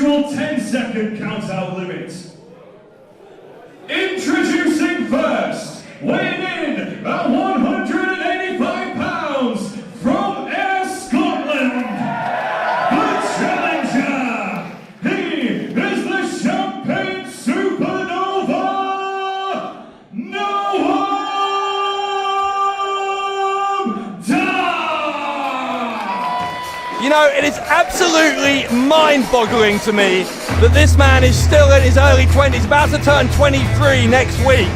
usual 10-second count-out limit. Introducing first, weighing in at 185 pounds from Ayr, Scotland, the challenger. He is the Champagne Supernova, Noam. You know, it is absolutely mind-boggling to me that this man is still in his early 20s, about to turn 23 next week.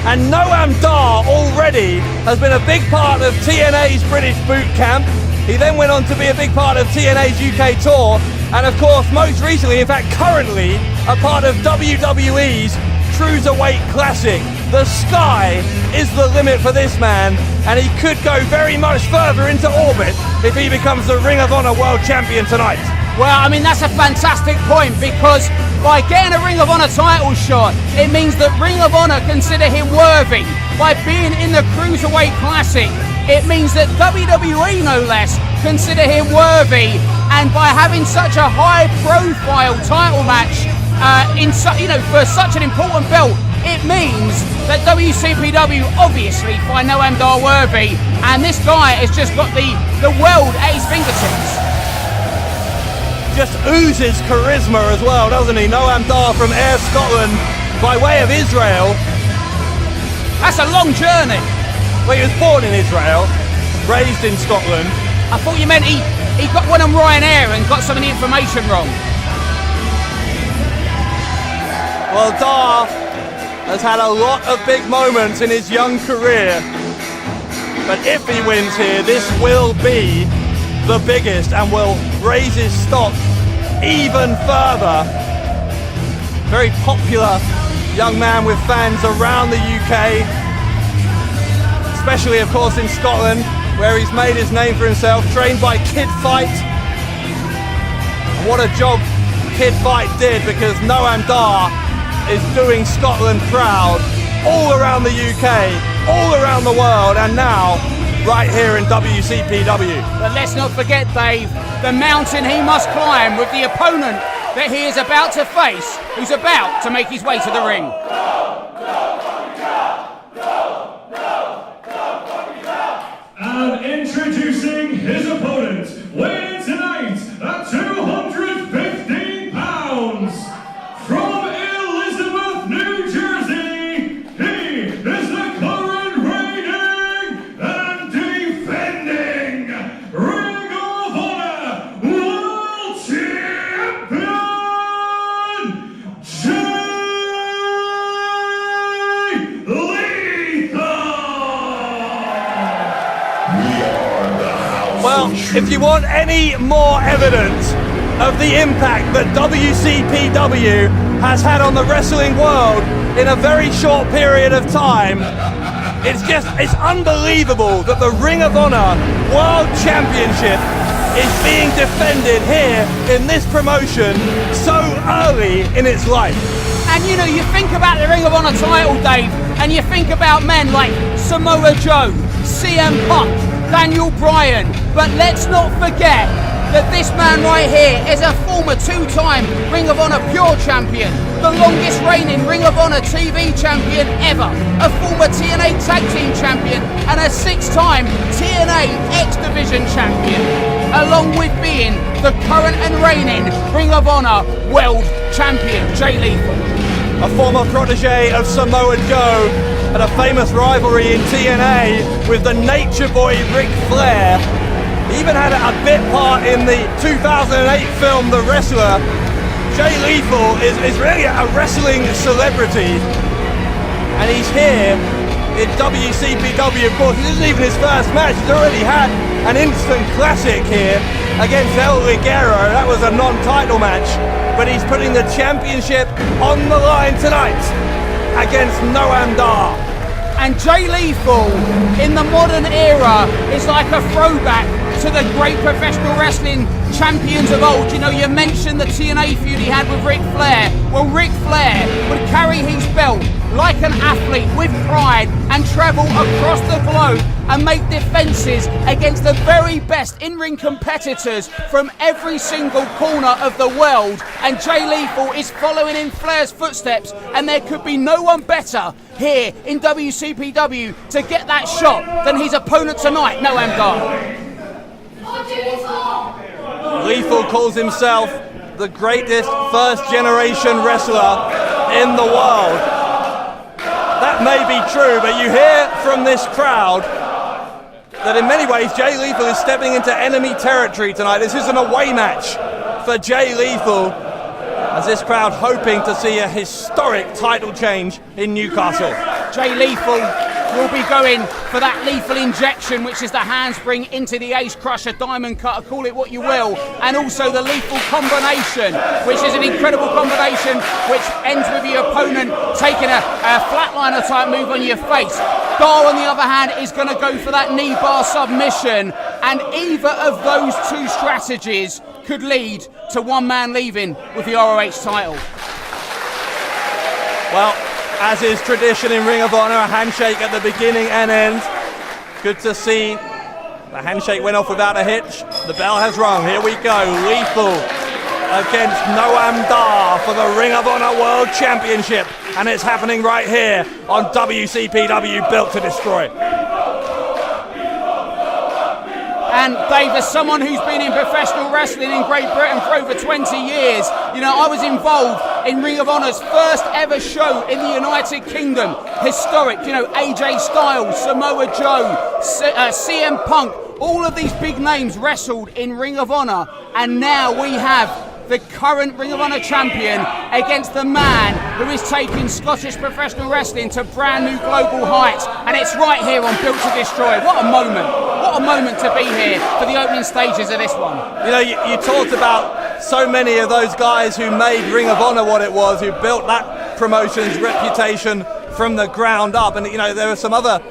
And Noam Dar already has been a big part of TNA's British boot camp. He then went on to be a big part of TNA's UK tour. And of course, most recently, in fact currently, a part of WWE's Cruiserweight Classic. The sky is the limit for this man, and he could go very much further into orbit if he becomes the Ring of Honor World Champion tonight. Well, I mean, that's a fantastic point, because by getting a Ring of Honor title shot, it means that Ring of Honor consider him worthy. By being in the Cruiserweight Classic, it means that WWE, no less, consider him worthy. And by having such a high-profile title match, for such an important belt, it means that WCPW obviously find Noam Dar worthy, and this guy has just got the world at his fingertips. Just oozes charisma as well, doesn't he? Noam Dar from Ayr, Scotland, by way of Israel. That's a long journey. Well, he was born in Israel, raised in Scotland. I thought you meant he got one on Ryanair and got some of the information wrong. Well, Dar has had a lot of big moments in his young career, but if he wins here, this will be the biggest and will raise his stock even further. Very popular young man with fans around the UK, especially of course in Scotland, where he's made his name for himself, trained by Kid Fight. And what a job Kid Fight did, because Noam Dar is doing Scotland proud all around the UK, all around the world, and now right here in WCPW. But let's not forget, Dave, the mountain he must climb with the opponent that he is about to face, who's about to make his way to the ring. And introducing his opponent, weighing in tonight at 215 pounds, from Elizabeth, New Jersey, he is the current reigning and defending Ring of Honor World Champion, Jay Lethal! Well, if you want any more evidence of the impact that WCPW has had on the wrestling world in a very short period of time, it's unbelievable that the Ring of Honor World Championship is being defended here in this promotion so early in its life. And you know, you think about the Ring of Honor title, Dave, and you think about men like Samoa Joe, CM Punk, Daniel Bryan, but let's not forget that this man right here is a former two-time Ring of Honor Pure Champion, the longest reigning Ring of Honor TV Champion ever, a former TNA Tag Team Champion, and a six-time TNA X Division Champion, along with being the current and reigning Ring of Honor World Champion, Jay Lethal. A former protege of Samoa Joe, and a famous rivalry in TNA with the Nature Boy Ric Flair. He even had a bit part in the 2008 film The Wrestler. Jay Lethal is really a wrestling celebrity, and he's here in WCPW. Of course, this isn't even his first match. He's already had an instant classic here against El Ligero. That was a non-title match, but he's putting the championship on the line tonight against Noam Dar. And Jay Lethal in the modern era is like a throwback to the great professional wrestling champions of old. You know, you mentioned the TNA feud he had with Ric Flair. Well, Ric Flair would carry his belt like an athlete with pride and travel across the globe and make defences against the very best in-ring competitors from every single corner of the world. And Jay Lethal is following in Flair's footsteps, and there could be no one better here in WCPW to get that shot than his opponent tonight, Noam Dar. Lethal calls himself the greatest first-generation wrestler in the world. That may be true, but you hear from this crowd that in many ways Jay Lethal is stepping into enemy territory tonight. This is an away match for Jay Lethal, as this crowd hoping to see a historic title change in Newcastle. Jay Lethal will be going for that lethal injection, which is the handspring into the ace crusher, diamond cutter, call it what you will, and also the lethal combination, which is an incredible combination which ends with your opponent taking a flatliner type move on your face. Dar, on the other hand, is going to go for that knee bar submission, and either of those two strategies could lead to one man leaving with the ROH title. Well, as is tradition in Ring of Honor, a handshake at the beginning and end. Good to see the handshake went off without a hitch. The bell has rung. Here we go. Lethal against Noam Dar for the Ring of Honor World Championship. And it's happening right here on WCPW, Built to Destroy. And Dave, as someone who's been in professional wrestling in Great Britain for over 20 years, you know, I was involved in Ring of Honor's first ever show in the United Kingdom. Historic, you know, AJ Styles, Samoa Joe, CM Punk, all of these big names wrestled in Ring of Honor. And now we have the current Ring of Honor champion against the man who is taking Scottish professional wrestling to brand new global heights. And it's right here on Built to Destroy. What a moment. What a moment to be here for the opening stages of this one. You know, you talked about so many of those guys who made Ring of Honor what it was, who built that promotion's reputation from the ground up. And, you know, there were some other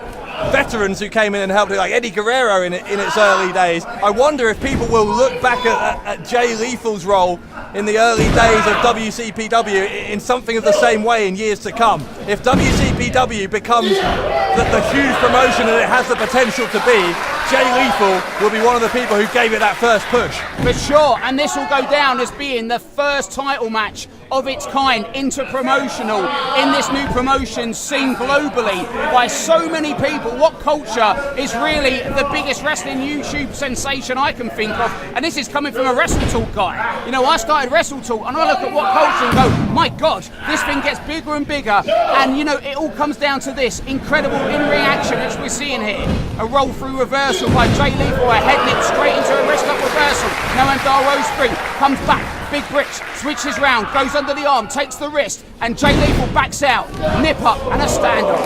veterans who came in and helped it, like Eddie Guerrero in its early days. I wonder if people will look back at Jay Lethal's role in the early days of WCPW in something of the same way in years to come. If WCPW becomes the huge promotion that it has the potential to be, Jay Lethal will be one of the people who gave it that first push. For sure, and this will go down as being the first title match of its kind interpromotional in this new promotion seen globally by so many people. What Culture is really the biggest wrestling YouTube sensation I can think of, and this is coming from a Wrestle Talk guy. You know, I started Wrestle Talk and I look at What Culture and go, my God, this thing gets bigger and bigger, and you know, it all comes down to this incredible in-ring action which we're seeing here. A roll through reversal by Jay Lethal, a head nip straight into a wrist up reversal. Noam Dar rose free, comes back, big bricks, switches round, goes under the arm, takes the wrist, and Jay Lethal backs out, nip up and a stand-up.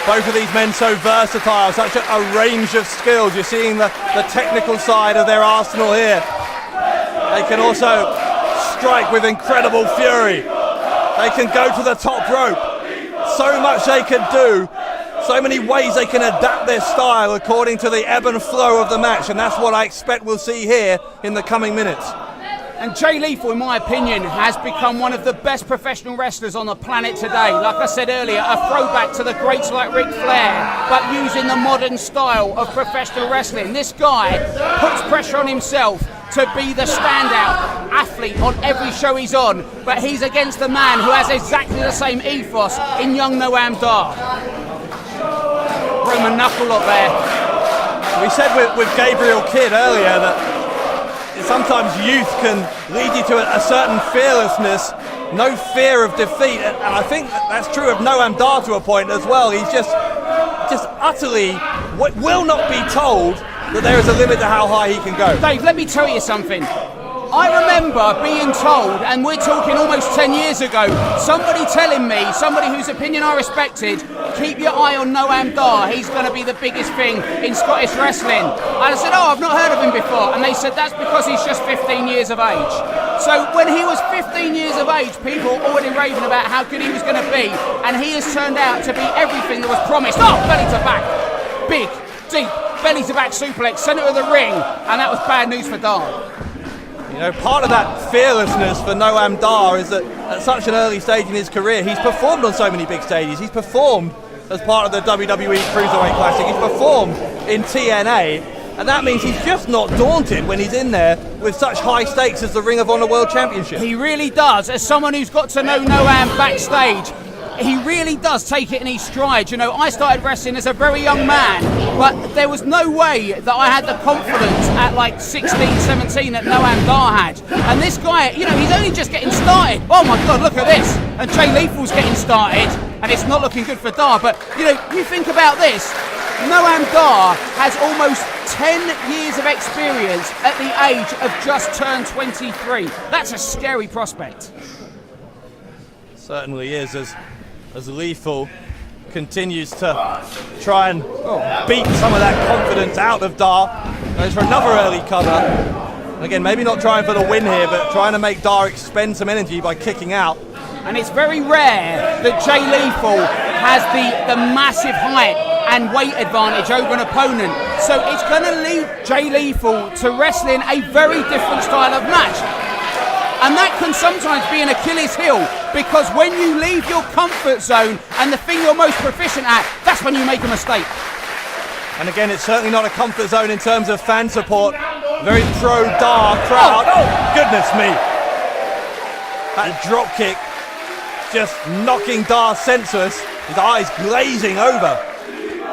Both of these men so versatile, such a range of skills. You're seeing the technical side of their arsenal here. They can also strike with incredible fury. They can go to the top rope. So much they can do. So many ways they can adapt their style according to the ebb and flow of the match, and that's what I expect we'll see here in the coming minutes. And Jay Lethal, in my opinion, has become one of the best professional wrestlers on the planet today. Like I said earlier, a throwback to the greats like Ric Flair, but using the modern style of professional wrestling. This guy puts pressure on himself to be the standout athlete on every show he's on, but he's against a man who has exactly the same ethos in young Noam Dar. Roman knuckle up there. We said with Gabriel Kidd earlier that sometimes youth can lead you to a certain fearlessness, no fear of defeat, and I think that's true of Noam Dar to a point as well. He's just utterly will not be told that there is a limit to how high he can go. Dave, let me tell you something. I remember being told, and we're talking almost 10 years ago, somebody telling me, somebody whose opinion I respected, keep your eye on Noam Dar, he's going to be the biggest thing in Scottish wrestling. And I said, oh, I've not heard of him before. And they said, that's because he's just 15 years of age. So when he was 15 years of age, people were already raving about how good he was going to be. And he has turned out to be everything that was promised. Oh, belly to back. Big, deep, belly to back suplex, centre of the ring. And that was bad news for Dar. You know, part of that fearlessness for Noam Dar is that at such an early stage in his career, he's performed on so many big stages. He's performed as part of the WWE Cruiserweight Classic. He's performed in TNA, and that means he's just not daunted when he's in there with such high stakes as the Ring of Honor World Championship. He really does. As someone who's got to know Noam backstage, he really does take it in his stride. You know, I started wrestling as a very young man, but there was no way that I had the confidence at like 16, 17 that Noam Dar had. And this guy, you know, he's only just getting started. Oh my God, look at this. And Jay Lethal's getting started, and it's not looking good for Dar. But, you know, you think about this. Noam Dar has almost 10 years of experience at the age of just turned 23. That's a scary prospect. Certainly is, as Lethal continues to try and beat some of that confidence out of Dar. Goes for another early cover. Again, maybe not trying for the win here, but trying to make Dar expend some energy by kicking out. And it's very rare that Jay Lethal has the massive height and weight advantage over an opponent. So it's going to lead Jay Lethal to wrestling a very different style of match. And that can sometimes be an Achilles heel, because when you leave your comfort zone and the thing you're most proficient at, that's when you make a mistake. And again, it's certainly not a comfort zone in terms of fan support. Very pro-Dar crowd. Oh, goodness me. That drop kick just knocking Dar senseless. His eyes glazing over.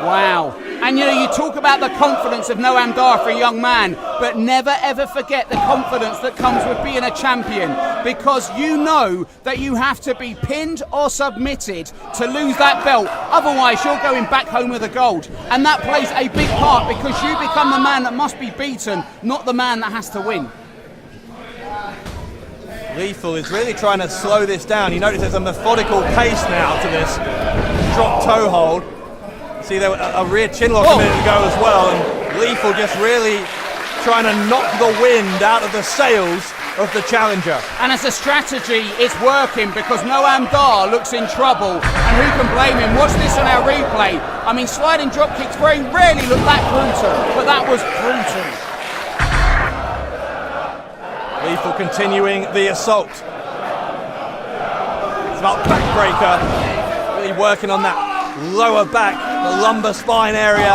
Wow. And you know, you talk about the confidence of Noam Dar for a young man, but never ever forget the confidence that comes with being a champion, because you know that you have to be pinned or submitted to lose that belt. Otherwise, you're going back home with the gold. And that plays a big part, because you become the man that must be beaten, not the man that has to win. Lethal is really trying to slow this down. You notice there's a methodical pace now to this drop toe hold. See, there was a rear chin lock a minute ago as well, and Lethal just really trying to knock the wind out of the sails of the challenger. And as a strategy, it's working, because Noam Dar looks in trouble, and who can blame him? Watch this on our replay. I mean, sliding drop kicks very rarely look that brutal, but that was brutal. Lethal continuing the assault. It's about backbreaker, really working on that lower back, the lumbar spine area.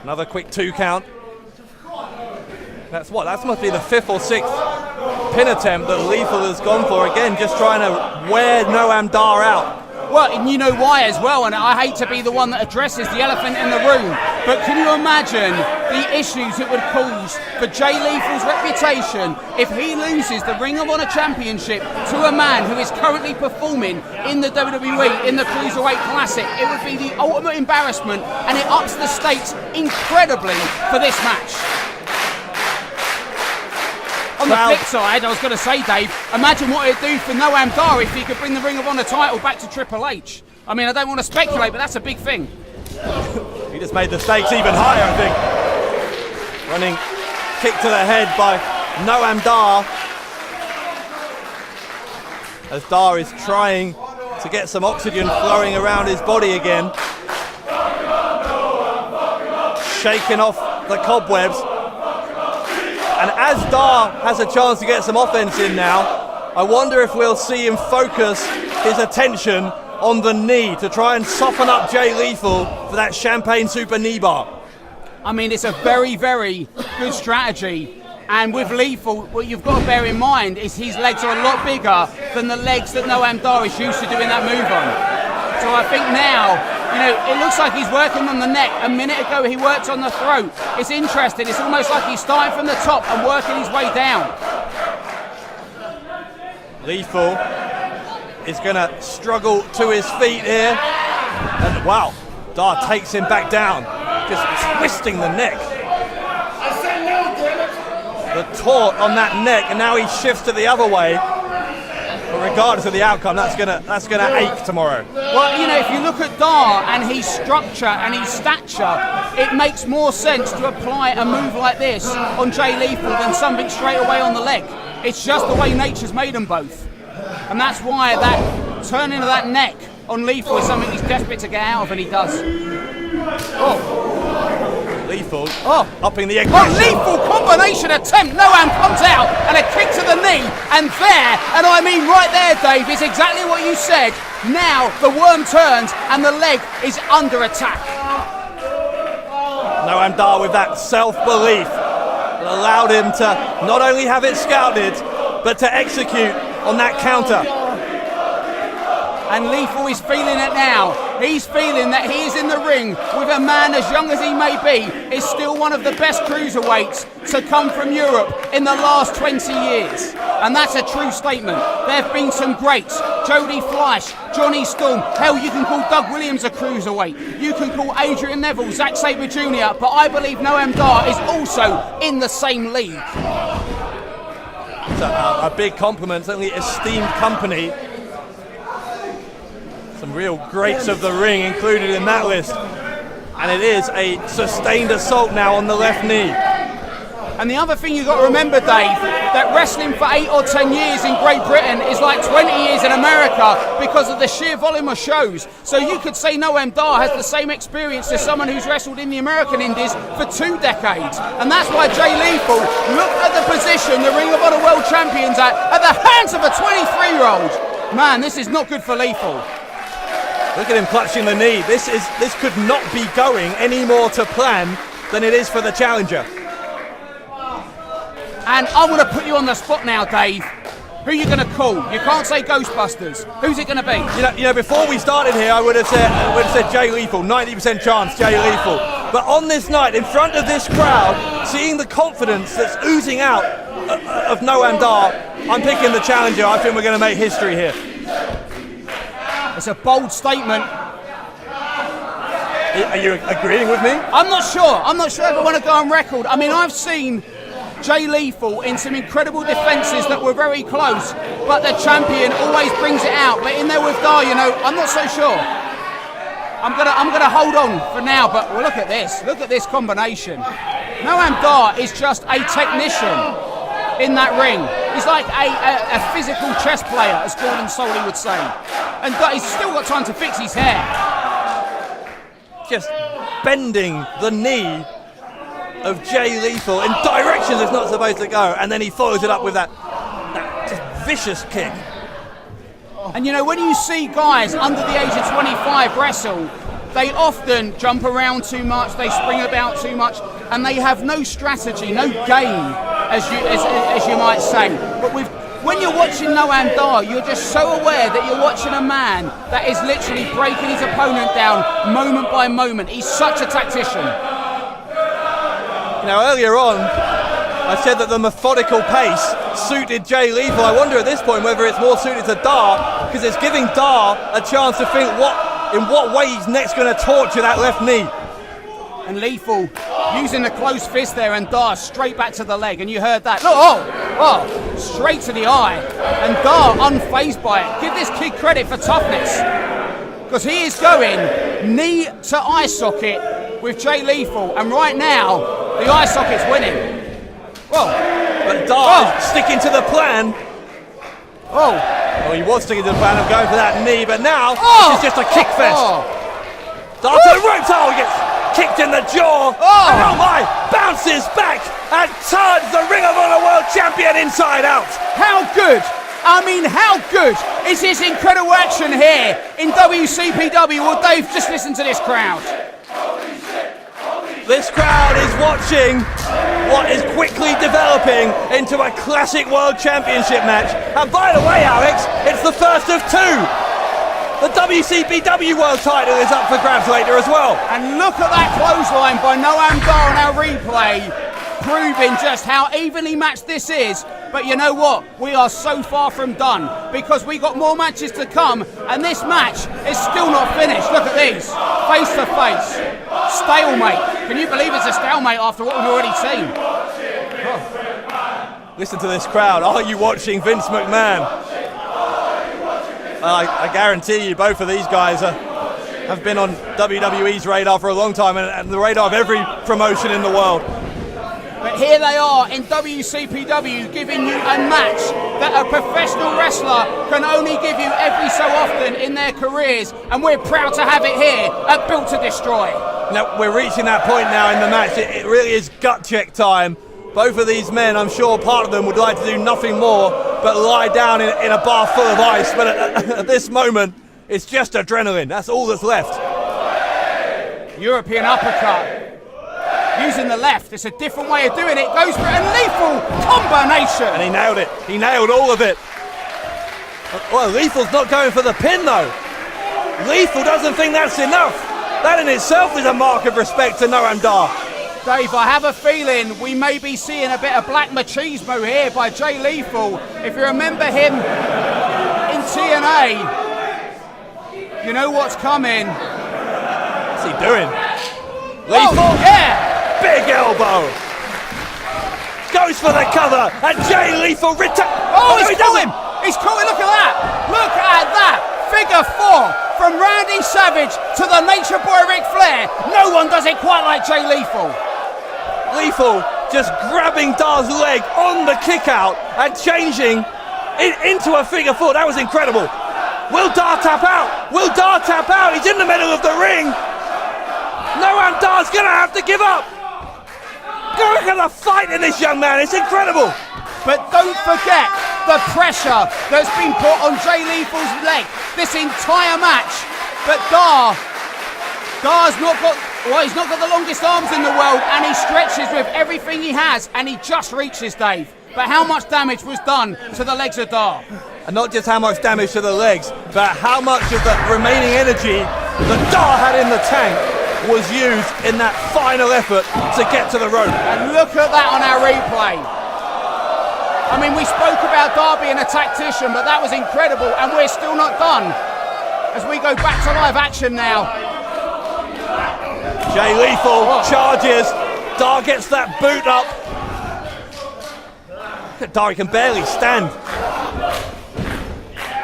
Another quick 2 count. That's what? That must be the 5th or 6th pin attempt that Lethal has gone for. Again, just trying to wear Noam Dar out. Well, and you know why as well, and I hate to be the one that addresses the elephant in the room, but can you imagine the issues it would cause for Jay Lethal's reputation if he loses the Ring of Honor Championship to a man who is currently performing in the WWE, in the Cruiserweight Classic? It would be the ultimate embarrassment, and it ups the stakes incredibly for this match. On the flip side, I was going to say, Dave, imagine what it'd do for Noam Dar if he could bring the Ring of Honor title back to Triple H. I mean, I don't want to speculate, but that's a big thing. He just made the stakes even higher, I think. Running kick to the head by Noam Dar. As Dar is trying to get some oxygen flowing around his body again. Shaking off the cobwebs. And as Dar has a chance to get some offense in now, I wonder if we'll see him focus his attention on the knee to try and soften up Jay Lethal for that champagne super knee bar. I mean, it's a very, very good strategy. And with Lethal, what you've got to bear in mind is his legs are a lot bigger than the legs that Noam Dar is used to doing that move on. So I think now, you know, it looks like he's working on the neck. A minute ago he worked on the throat. It's interesting. It's almost like he's starting from the top and working his way down. Lethal is going to struggle to his feet here. And wow, Dar takes him back down, just twisting the neck. The taut on that neck, and now he shifts to the other way. But regardless of the outcome, that's gonna ache tomorrow. Well, you know, if you look at Dar and his structure and his stature, it makes more sense to apply a move like this on Jay Lethal than something straight away on the leg. It's just the way nature's made them both. And that's why that turning of that neck on Lethal is something he's desperate to get out of, and he does. Lethal Lethal. Oh. Upping the Oh, aggression. lethal combination attempt. Noam comes out and a kick to the knee. And there, and I mean right there, Dave, is exactly what you said. Now the worm turns and the leg is under attack. Noam Dar with that self-belief that allowed him to not only have it scouted, but to execute on that counter. And Lethal is feeling it now. He's feeling that he is in the ring with a man as young as he may be, is still one of the best cruiserweights to come from Europe in the last 20 years. And that's a true statement. There have been some greats. Jody Fleisch, Johnny Storm. Hell, you can call Doug Williams a cruiserweight. You can call Adrian Neville, Zack Sabre Jr. But I believe Noam Dar is also in the same league. So, a big compliment, certainly esteemed company. Some real greats of the ring included in that list. And it is a sustained assault now on the left knee. And the other thing you've got to remember, Dave, that wrestling for 8 or 10 years in Great Britain is like 20 years in America because of the sheer volume of shows. So you could say Noam Dar has the same experience as someone who's wrestled in the American Indies for 2 decades. And that's why Jay Lethal looked at the position the Ring of Honor World Champion's at the hands of a 23-year-old. Man, this is not good for Lethal. Look at him clutching the knee. This could not be going any more to plan than it is for the challenger. And I'm going to put you on the spot now, Dave. Who are you going to call? You can't say Ghostbusters. Who's it going to be? You know, before we started here, I would have said Jay Lethal, 90% chance Jay Lethal. But on this night, in front of this crowd, seeing the confidence that's oozing out of Noam Dar, I'm picking the challenger. I think we're going to make history here. It's a bold statement. Are you agreeing with me? I'm not sure. I'm not sure if I want to go on record. I mean, I've seen Jay Lethal in some incredible defences that were very close, but the champion always brings it out. But in there with Dar, you know, I'm not so sure. I'm gonna hold on for now. But well, look at this. Look at this combination. Noam Dar is just a technician in that ring. He's like a physical chess player, as Gordon Soley would say. And he's still got time to fix his hair. Just bending the knee of Jay Lethal in directions it's not supposed to go, and then he follows it up with that just vicious kick. And you know, when you see guys under the age of 25 wrestle, they often jump around too much, they spring about too much, and they have no strategy, no game, as you might say. But when you're watching Noam Dar, you're just so aware that you're watching a man that is literally breaking his opponent down moment by moment. He's such a tactician. Now, earlier on, I said that the methodical pace suited Jay Lethal. I wonder at this point whether it's more suited to Dar, because it's giving Dar a chance to think in what way he's next going to torture that left knee. And Lethal using the close fist there, and Dar straight back to the leg, and you heard that. Look, straight to the eye. And Dar unfazed by it. Give this kid credit for toughness, because he is going knee to eye socket with Jay Lethal, and right now the eye socket's winning. But Dar is sticking to the plan. He was sticking to the plan of going for that knee, but now it's just a kick fest. Dar to the rope, he gets kicked in the jaw. And my, bounces back and turns the Ring of Honor World Champion inside out. How good? I mean, how good is this incredible action here in WCPW? Well, Dave, just listen to this crowd. This crowd is watching what is quickly developing into a classic World Championship match. And by the way, Alex, it's the first of 2. The WCPW World title is up for grabs later as well. And look at that clothesline by Noam Dar on our replay, proving just how evenly matched this is. But you know what? We are so far from done, because we got more matches to come, and this match is still not finished. Look at these, face to face, stalemate. Can you believe it's a stalemate after what we've already seen? Listen to this crowd. Are you watching Vince McMahon? I guarantee you both of these guys have been on WWE's radar for a long time, and the radar of every promotion in the world. But here they are in WCPW, giving you a match that a professional wrestler can only give you every so often in their careers, and we're proud to have it here at Built to Destroy. Now, we're reaching that point now in the match. It really is gut check time. Both of these men, I'm sure part of them would like to do nothing more but lie down in a bar full of ice. But at this moment, it's just adrenaline. That's all that's left. European uppercut. Using the left. It's a different way of doing it. Goes for a lethal combination. And he nailed it. He nailed all of it. Well, Lethal's not going for the pin, though. Lethal doesn't think that's enough. That in itself is a mark of respect to Noam Dar. Dave, I have a feeling we may be seeing a bit of black machismo here by Jay Lethal. If you remember him in TNA, you know what's coming. What's he doing? Lethal? Oh, yeah! Big elbow. Goes for the cover, and Jay Lethal Oh, he's caught him! He's caught him, look at that! Look at that! Figure 4 from Randy Savage to the Nature Boy Ric Flair. No one does it quite like Jay Lethal. Lethal just grabbing Dar's leg on the kick out and changing into a figure 4. That was incredible. Will Dar tap out? Will Dar tap out? He's in the middle of the ring. Noam Dar's gonna have to give up. Look at the fight in this young man. It's incredible. But don't forget the pressure that's been put on Jay Lethal's leg this entire match. But Dar's not got, well, he's not got the longest arms in the world, and he stretches with everything he has, and he just reaches, Dave. But how much damage was done to the legs of Dar? And not just how much damage to the legs, but how much of the remaining energy that Dar had in the tank was used in that final effort to get to the rope. And look at that on our replay. I mean, we spoke about Dar being a tactician, but that was incredible, and we're still not done. As we go back to live action now. Jay Lethal charges. Dar gets that boot up. Look at Dar, he can barely stand.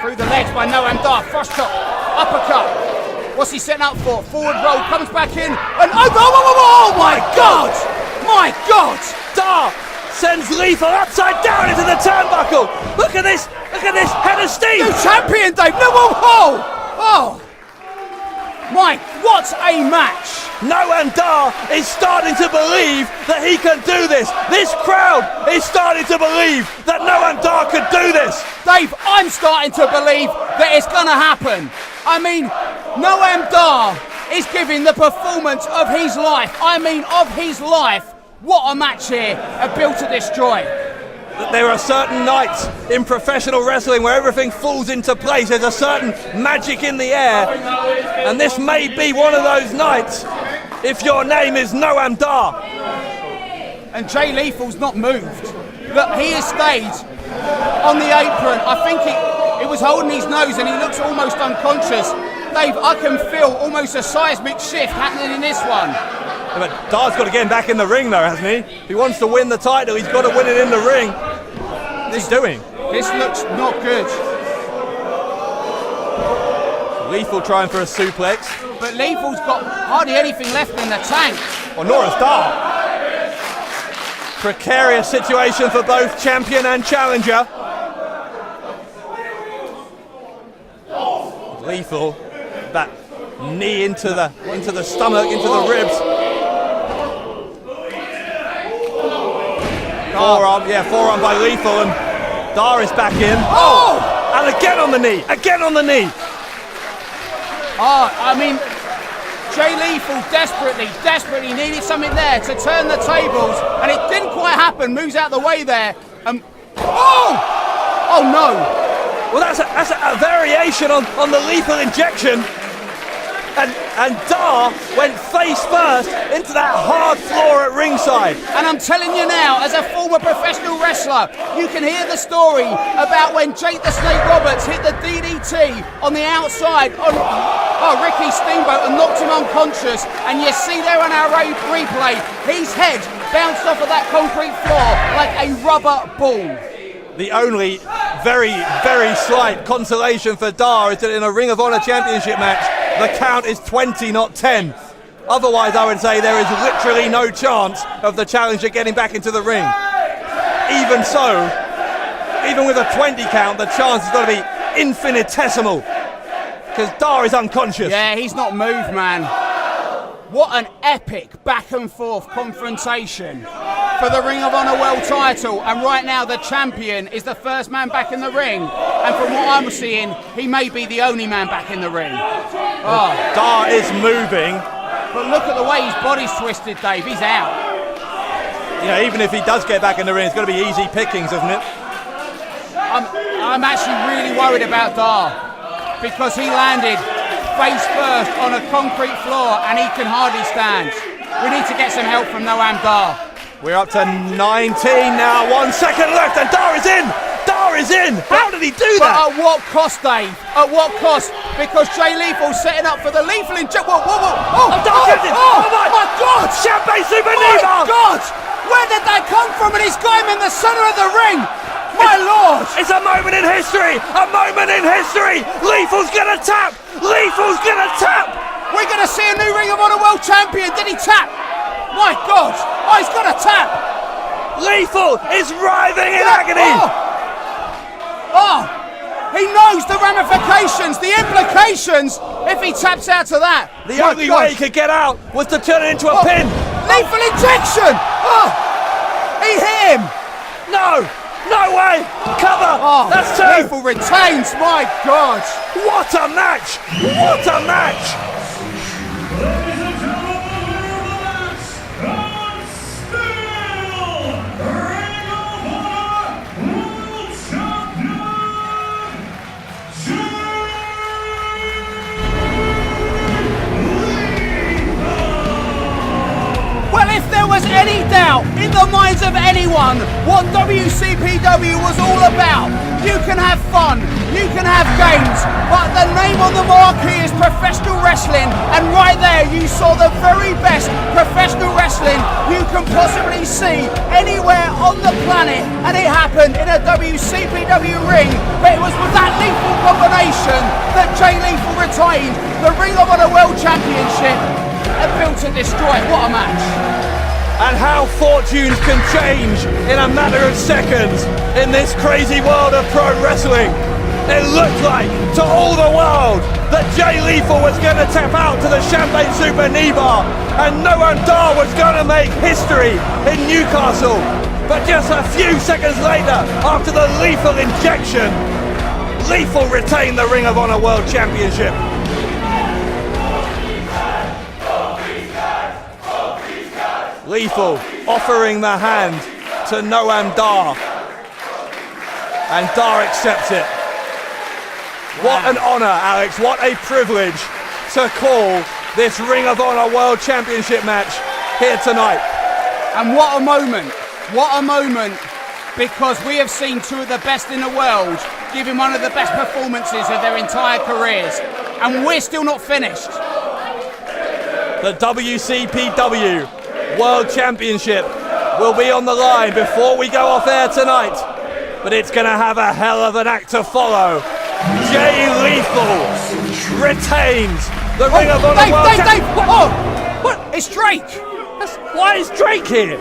Through the legs by Noam Dar. Frost chop, uppercut. What's he setting up for? Forward roll, comes back in, and oh my God! My God! Dar sends Lethal upside down into the turnbuckle. Look at this head of steam. New champion, Dave. No, oh! Mike, what a match! Noam Dar is starting to believe that he can do this. This crowd is starting to believe that Noam Dar can do this. Dave, I'm starting to believe that it's going to happen. I mean, Noam Dar is giving the performance of his life. I mean, of his life. What a match here at Built to Destroy. There are certain nights in professional wrestling where everything falls into place. There's a certain magic in the air, and this may be one of those nights if your name is Noam Dar. And Jay Lethal's not moved. Look, he has stayed on the apron. I think it was holding his nose, and he looks almost unconscious. Dave, I can feel almost a seismic shift happening in this one. Yeah, but Dar's got to get him back in the ring, though, hasn't he? If he wants to win the title, he's got to win it in the ring. What's he doing? This looks not good. Lethal trying for a suplex. But Lethal's got hardly anything left in the tank. Or Noam Dar. Precarious situation for both champion and challenger. Lethal, that knee into the stomach, into the ribs. Forearm by Lethal, and Dar is back in. Oh! And again on the knee. Oh, I mean, Jay Lethal desperately needed something there to turn the tables, and it didn't quite happen. Moves out the way there. Oh no! Well, that's a variation on the lethal injection. And Dar went face first into that hard floor at ringside. And I'm telling you now, as a former professional wrestler, you can hear the story about when Jake the Snake Roberts hit the DDT on the outside on Ricky Steamboat and knocked him unconscious. And you see there on our replay, his head bounced off of that concrete floor like a rubber ball. The only very, very slight consolation for Dar is that in a Ring of Honor Championship match, the count is 20, not 10. Otherwise, I would say there is literally no chance of the challenger getting back into the ring. Even so, even with a 20 count, the chance has got to be infinitesimal. Because Dar is unconscious. Yeah, he's not moved, man. What an epic back and forth confrontation for the Ring of Honor World title, and right now the champion is the first man back in the ring, and from what I'm seeing, he may be the only man back in the ring. Oh. Dar is moving. But look at the way his body's twisted, Dave, he's out. You know, even if he does get back in the ring, it's going to be easy pickings, isn't it? I'm actually really worried about Dar, because he landed face first on a concrete floor and he can hardly stand. We need to get some help from Noam Dar. We're up to 19 now, 1 second left, and Dar is in! Dar is in! How did he do that? But at what cost, Dave? At what cost? Because Jay Lethal's setting up for the lethal injection. Whoa, whoa, whoa! Oh my God! Champagne Super My Neva! God! Where did that come from? And he's got him in the center of the ring! My Lord! It's a moment in history! A moment in history! Lethal's gonna tap! Lethal's gonna tap! We're gonna see a new Ring of Honor World Champion. Did he tap? My God! Oh, he's gonna tap! Lethal is writhing in agony! Oh! He knows the ramifications, the implications if he taps out to that. The only way he could get out was to turn it into a pin. Lethal injection! Oh! He hit him! No! No way! Cover! Oh, that's two! Lethal retains, my God! What a match! What a match! Ladies and gentlemen, the match, still Ring of Honor World Champion, Well, if there was any doubt in the minds of anyone what WCPW was all about, you can have fun, you can have games, but the name on the marquee is professional wrestling, and right there you saw the very best professional wrestling you can possibly see anywhere on the planet, and it happened in a WCPW ring, but it was with that lethal combination that Jay Lethal retained the Ring of Honor World Championship and built to destroy. What a match! And how fortunes can change in a matter of seconds in this crazy world of pro wrestling. It looked like to all the world that Jay Lethal was going to tap out to the Champagne Super Neva and Noam Dar was going to make history in Newcastle. But just a few seconds later, after the lethal injection, Lethal retained the Ring of Honor World Championship. Lethal offering the hand to Noam Dar, and Dar accepts it. What an honour, Alex, what a privilege to call this Ring of Honor World Championship match here tonight. And what a moment, because we have seen two of the best in the world giving one of the best performances of their entire careers, and we're still not finished. The WCPW World Championship will be on the line before we go off air tonight, but it's going to have a hell of an act to follow. Jay Lethal retains the Ring of Honor World Championship. What? It's Drake! Why is Drake here?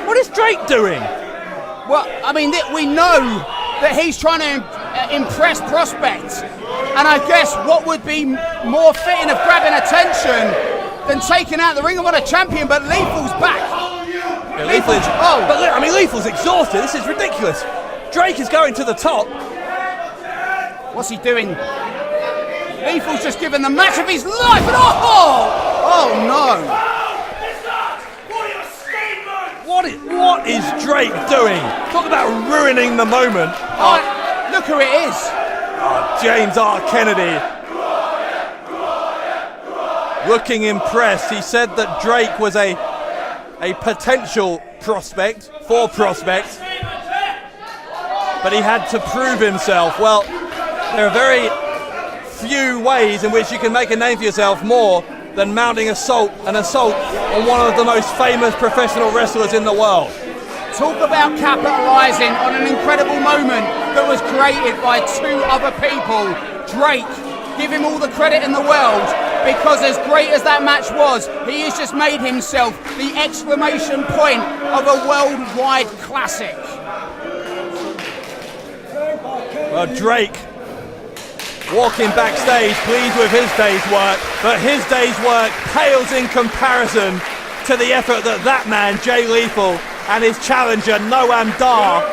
What is Drake doing? Well, I mean, we know that he's trying to impress prospects, and I guess what would be more fitting of grabbing attention than taking out the Ring of Honor champion, but Lethal's back. Yeah, Lethal's exhausted. This is ridiculous. Drake is going to the top. What's he doing? Lethal's just given the match of his life, and oh no! What is Drake doing? Talk about ruining the moment. Oh, look who it is. Oh, James R. Kennedy. Looking impressed. He said that Drake was a potential prospect, but he had to prove himself. Well, there are very few ways in which you can make a name for yourself more than mounting an assault on one of the most famous professional wrestlers in the world. Talk about capitalising on an incredible moment that was created by two other people. Drake, give him all the credit in the world, because as great as that match was, he has just made himself the exclamation point of a worldwide classic. Well, Drake walking backstage pleased with his day's work, but his day's work pales in comparison to the effort that that man, Jay Lethal, and his challenger, Noam Dar,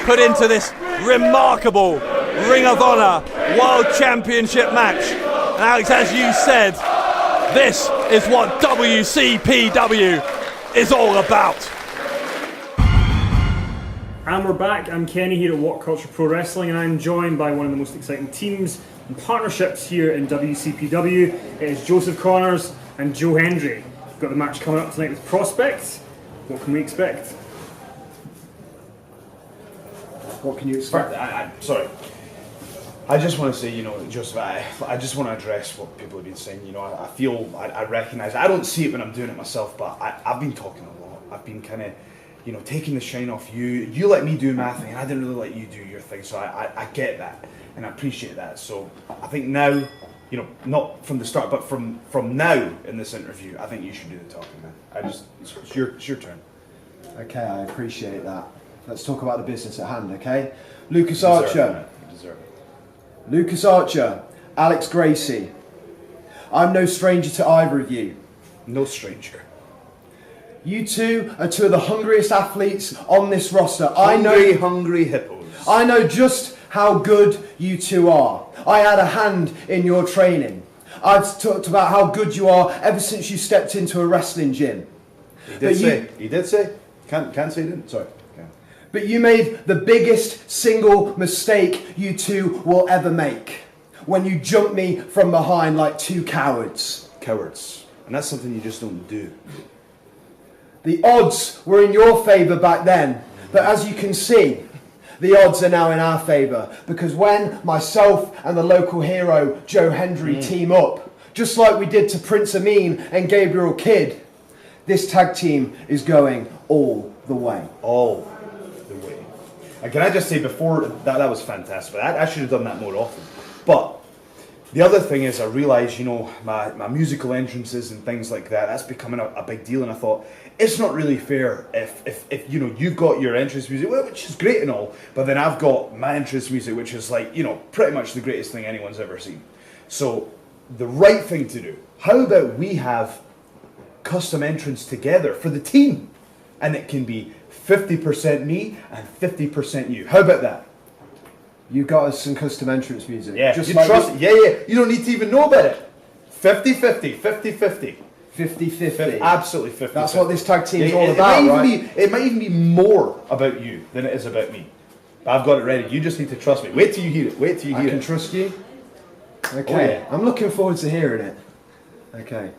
put into this remarkable Ring of Honor World Championship match. And Alex, as you said, this is what WCPW is all about. And we're back. I'm Kenny here at What Culture Pro Wrestling, and I'm joined by one of the most exciting teams and partnerships here in WCPW. It is Joseph Connors and Joe Hendry. We've got the match coming up tonight with Prospect. What can we expect? What can you expect? Sorry. I just want to say, Joseph, I just want to address what people have been saying. I feel, I recognise, I don't see it when I'm doing it myself, but I've been talking a lot. I've been kind of, taking the shine off you. You let me do my thing, and I didn't really let you do your thing, so I get that, and I appreciate that. So I think now, not from the start, but from now in this interview, I think you should do the talking, man. It's your turn. Okay, I appreciate that. Let's talk about the business at hand, okay? Lucas Archer. You deserve it. Lucas Archer, Alex Gracie. I'm no stranger to either of you. No stranger. You two are two of the hungriest athletes on this roster. Hungry hippos. I know just how good you two are. I had a hand in your training. I've talked about how good you are ever since you stepped into a wrestling gym. He did say. Can't say he didn't. Sorry. But you made the biggest single mistake you two will ever make when you jumped me from behind like two cowards. Cowards. And that's something you just don't do. The odds were in your favour back then, but as you can see, the odds are now in our favour, because when myself and the local hero Joe Hendry team up, just like we did to Prince Amin and Gabriel Kidd, this tag team is going all the way. All the way. And can I just say before, that was fantastic. I should have done that more often. But the other thing is I realised, my musical entrances and things like that, that's becoming a big deal, and I thought, it's not really fair if you've got your entrance music, which is great and all, but then I've got my entrance music, which is like, pretty much the greatest thing anyone's ever seen. So the right thing to do, how about we have custom entrance together for the team, and it can be 50% me and 50% you. How about that? You got us some custom entrance music. Yeah, just you like trust. Yeah. You don't need to even know about it. 50-50, 50-50. 50-50. Absolutely 50. That's what this tag team is all about, right? It might even be more about you than it is about me. But I've got it ready. You just need to trust me. Wait till you hear it. I can trust you? Okay. Oh, yeah. I'm looking forward to hearing it. Okay.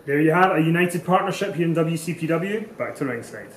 There you have a united partnership here in WCPW. Back to ringside.